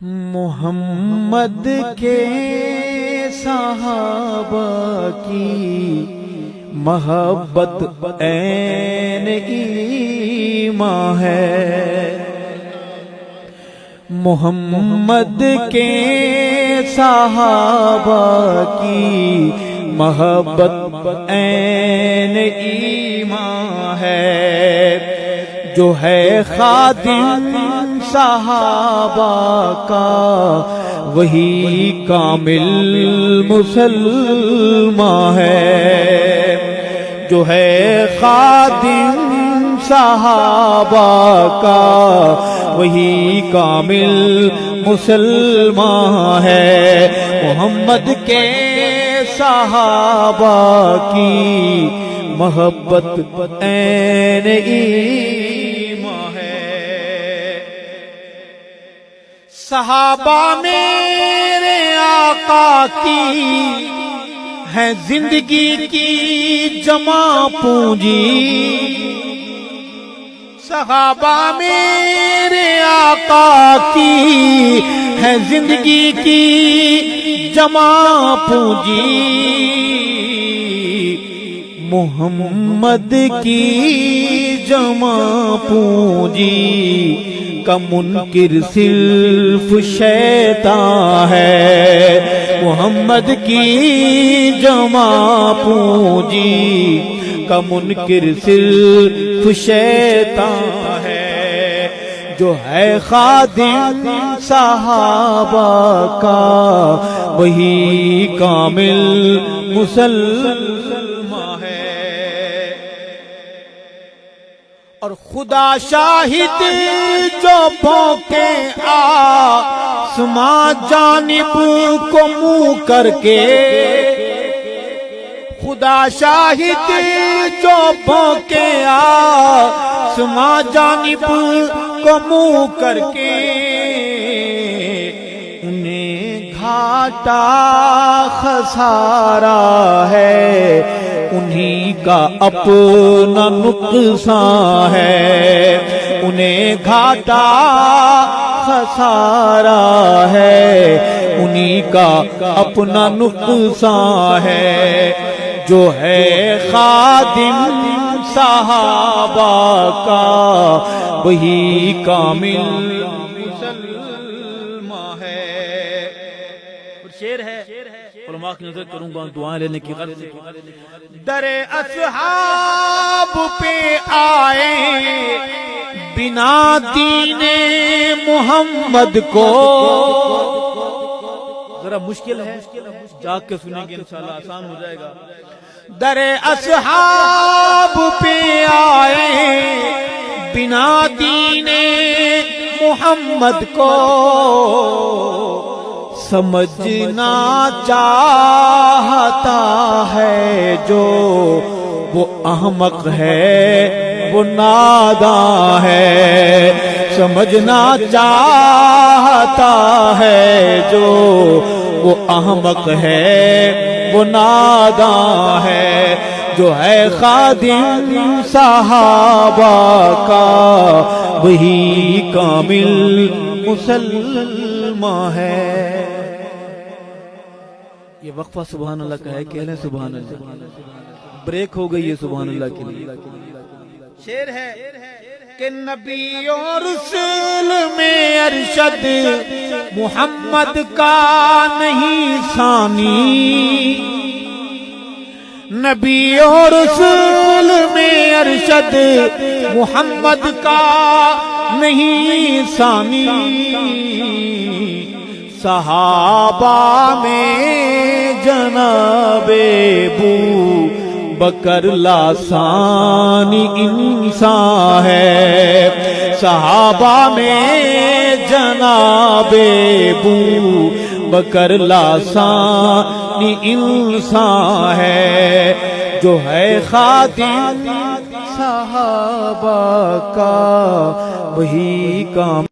محمد کے صحابہ کی محبت عین ایمان ہے۔ محمد کے صحابہ کی محبت عین ایمان ہے۔ جو ہے خادم صحابہ کا وہی کامل مسلمان ہے۔ جو ہے خادم صحابہ کا وہی کامل مسلمان ہے۔ محمد کے صحابہ کی محبت عین ایمان ہے۔ صحابہ میرے آقا کی ہے زندگی کی جمع پونجی۔ صحابہ میرے آقا کی ہے زندگی کی جمع پونجی۔ محمد کی جمع پونجی کا منکر صرف شیطان ہے۔ محمد کی جمع پونجی کا منکر صرف شیطان ہے۔ جو ہے خادم صحابہ کا وہی کامل مسلمان ہے۔ اور خدا شاہد جو بھونکے آسماں جانب کو منہ کر کے۔ خدا شاہد جو بھونکے آسماں جانب کو منہ کر کے۔ انہیں گھاٹا خسارہ ہے، انہی کا اپنا نقصان ہے۔ انہیں گھاٹا خسارہ ہے، انہی کا اپنا نقصان ہے۔ جو ہے خادم صحابہ کا وہی کامل مسلمان ہے۔ شعر ہے، علماء کی نظر کروں گا دعائیں لینے کی غرض سے۔ در اصحاب پہ آئے بنا دین محمد کو۔ ذرا مشکل ہے، جاگ کے سنیں گے انشاءاللہ آسان ہو جائے گا۔ در اصحاب پہ آئے بنا دین محمد کو۔ سمجھنا چاہتا ہے جو وہ احمق ہے وہ ناداں ہے۔ سمجھنا چاہتا ہے جو وہ احمق ہے وہ ناداں ہے۔ جو ہے خادم صحابہ کا وہی کامل مسلمان ہے۔ یہ وقفہ سبحان اللہ کا ہے، کہہ لیں سبحان اللہ۔ بریک ہو گئی ہے سبحان اللہ کے لیے۔ شعر ہے کہ نبی اور رسول میں ارشد محمد کا نہیں ثانی۔ نبی اور رسول میں ارشد محمد کا نہیں ثانی۔ صحابہ میں جناب ابو بکر لاسانی انسان ہے۔ صحابہ میں جناب ابو بکر لاسانی انسان ہے۔ جو ہے خادم صحابہ کا وہی کام